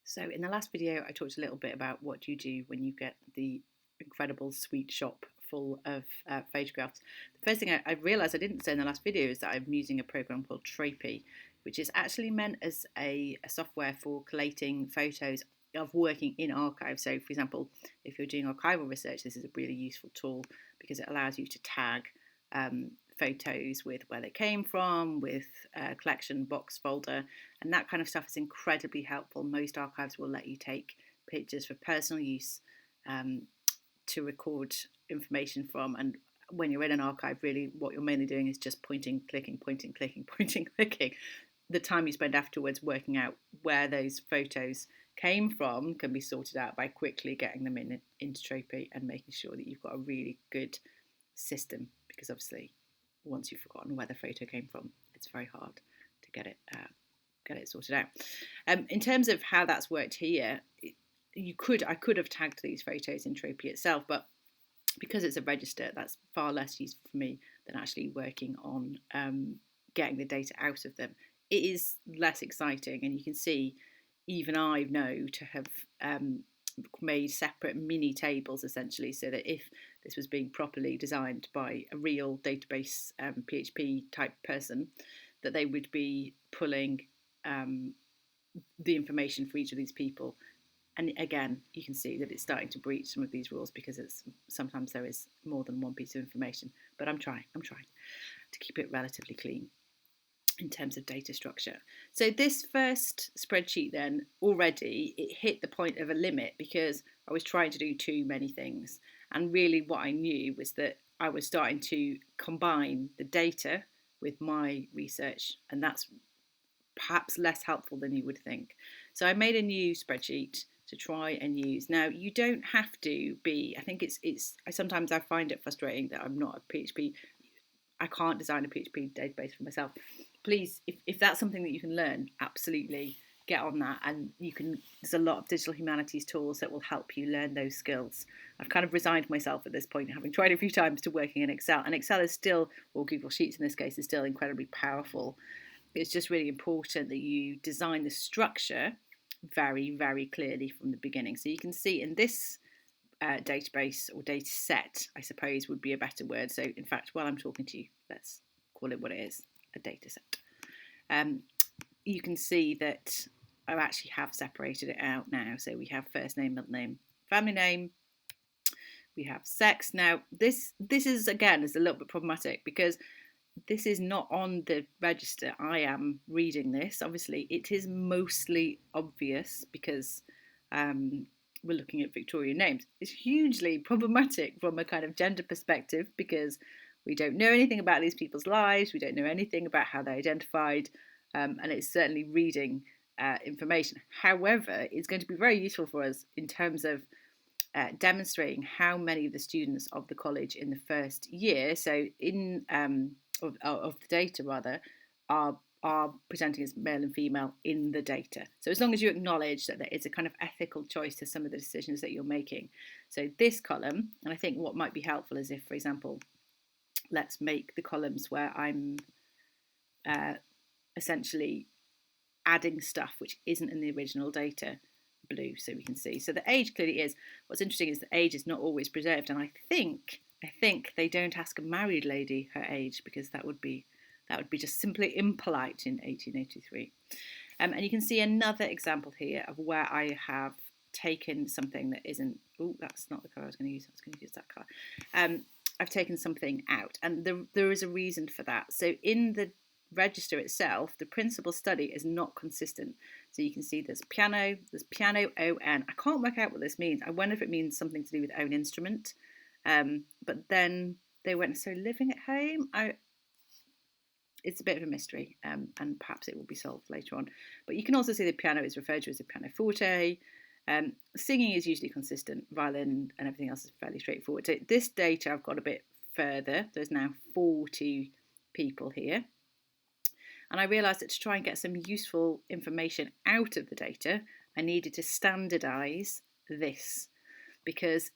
So in the last video, I talked a little bit about what you do when you get the incredible sweet shop full of photographs. The first thing I realised I didn't say in the last video is that I'm using a program called Tropy, which is actually meant as a software for collating photos of working in archives. So for example, if you're doing archival research, this is a really useful tool because it allows you to tag photos with where they came from, with collection box folder, and that kind of stuff is incredibly helpful. Most archives will let you take pictures for personal use, to record information from, and when you're in an archive, really what you're mainly doing is just pointing, clicking, pointing, clicking, pointing, clicking. The time you spend afterwards working out where those photos came from can be sorted out by quickly getting them into Tropy and making sure that you've got a really good system, because obviously once you've forgotten where the photo came from, it's very hard to get it sorted out. In terms of how that's worked here, I could have tagged these photos in Tropy itself, but because it's a register, that's far less useful for me than actually working on getting the data out of them. It is less exciting, and you can see even I know to have made separate mini tables essentially, so that if this was being properly designed by a real database PHP type person, that they would be pulling the information for each of these people. And again, you can see that it's starting to breach some of these rules because sometimes there is more than one piece of information. But I'm trying to keep it relatively clean in terms of data structure. So this first spreadsheet then, already it hit the point of a limit because I was trying to do too many things. And really what I knew was that I was starting to combine the data with my research, and that's perhaps less helpful than you would think. So I made a new spreadsheet to try and use. Now, you don't have to be, I think sometimes I find it frustrating that I'm not a PHP, I can't design a PHP database for myself. Please, if that's something that you can learn, absolutely get on that. And there's a lot of digital humanities tools that will help you learn those skills. I've kind of resigned myself at this point, having tried a few times, to working in Excel. And Excel is still, or Google Sheets in this case, is still incredibly powerful. It's just really important that you design the structure very, very clearly from the beginning. So you can see in this database, or data set, I suppose would be a better word. So in fact, while I'm talking to you, let's call it what it is, a data set. You can see that I actually have separated it out now. So we have first name, middle name, family name. We have sex. Now this is, again, is a little bit problematic because this is not on the register. I am reading this. Obviously, it is mostly obvious because we're looking at Victorian names. It's hugely problematic from a kind of gender perspective because we don't know anything about these people's lives. We don't know anything about how they're identified, and it's certainly reading information. However, it's going to be very useful for us in terms of demonstrating how many of the students of the college in the first year, so in of the data rather, are presenting as male and female in the data. So as long as you acknowledge that there is a kind of ethical choice to some of the decisions that you're making. So this column, and I think what might be helpful is if, for example, let's make the columns where I'm essentially adding stuff which isn't in the original data blue, so we can see. So the age clearly is. What's interesting is the age is not always preserved, and I think they don't ask a married lady her age because that would be just simply impolite in 1883. And you can see another example here of where I have taken something that isn't. Oh, that's not the colour I was going to use. I was going to use that colour. I've taken something out, and there is a reason for that. So in the register itself, the principal study is not consistent. So you can see there's piano ON. I can't work out what this means. I wonder if it means something to do with own instrument. But then they went, so living at home, it's a bit of a mystery, and perhaps it will be solved later on. But you can also see the piano is referred to as a pianoforte. Singing is usually consistent, violin and everything else is fairly straightforward. So this data I've got a bit further. There's now 40 people here. And I realised that to try and get some useful information out of the data, I needed to standardise this, because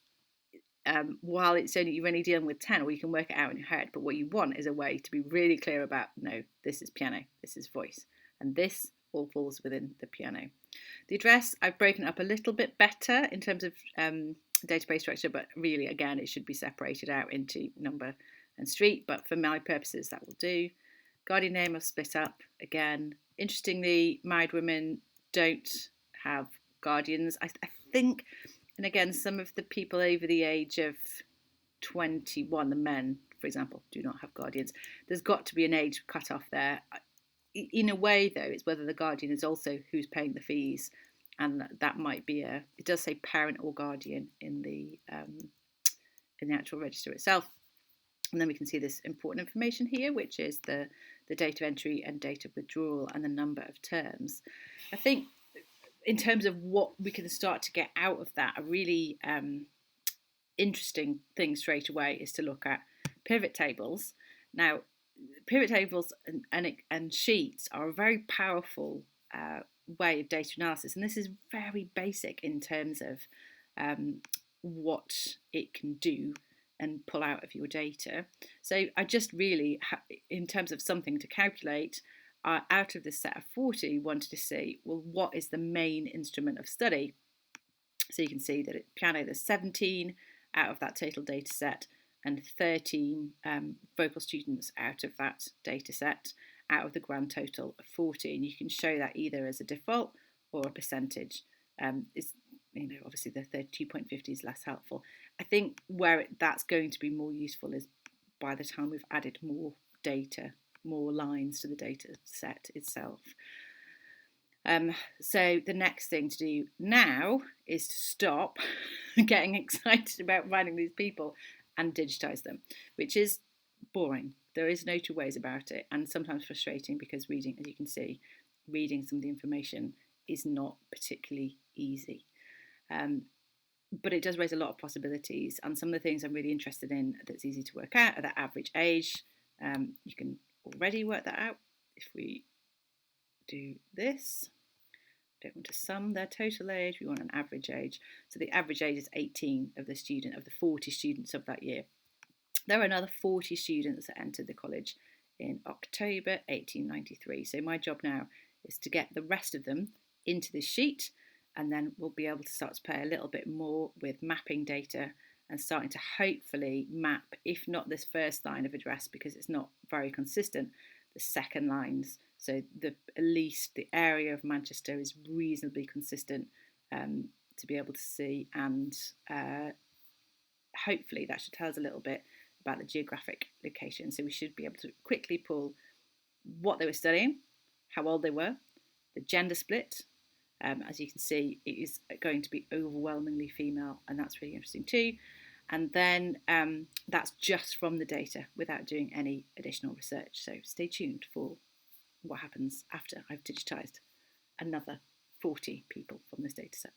while you're only dealing with 10, or you can work it out in your head, but what you want is a way to be really clear about, no, this is piano, this is voice, and this all falls within the piano. The address, I've broken up a little bit better in terms of database structure, but really, again, it should be separated out into number and street, but for my purposes, that will do. Guardian name I've split up again. Interestingly, married women don't have guardians. I think, and again, some of the people over the age of 21, the men, for example, do not have guardians. There's got to be an age cut off there. In a way, though, it's whether the guardian is also who's paying the fees, and that might be it does say parent or guardian in the actual register itself. And then we can see this important information here, which is the date of entry and date of withdrawal and the number of terms. I think in terms of what we can start to get out of that, a really interesting thing straight away is to look at pivot tables. Now, pivot tables and sheets are a very powerful way of data analysis, and this is very basic in terms of what it can do and pull out of your data. So I just really, in terms of something to calculate, out of this set of 40, wanted to see, well, what is the main instrument of study? So you can see that at piano there's 17 out of that total data set and 13 vocal students out of that data set out of the grand total of 40. And you can show that either as a default or a percentage. Obviously the 32.50 is less helpful. I think where that's going to be more useful is by the time we've added more data, more lines to the data set itself. So the next thing to do now is to stop getting excited about finding these people and digitize them, which is boring. There is no two ways about it, and sometimes frustrating because reading, as you can see, reading some of the information is not particularly easy. But it does raise a lot of possibilities, and some of the things I'm really interested in that's easy to work out are the average age. You can already work that out if we do this. Don't want to sum their total age, we want an average age. So the average age is 18 of the 40 students of that year. There are another 40 students that entered the college in October 1893. So my job now is to get the rest of them into this sheet, and then we'll be able to start to play a little bit more with mapping data and starting to hopefully map, if not this first line of address because it's not very consistent, the second lines. So at least the area of Manchester is reasonably consistent to be able to see, and hopefully that should tell us a little bit about the geographic location. So we should be able to quickly pull what they were studying, how old they were, the gender split. As you can see, it is going to be overwhelmingly female, and that's really interesting too. And then that's just from the data without doing any additional research. So stay tuned for what happens after I've digitised another 40 people from this data set.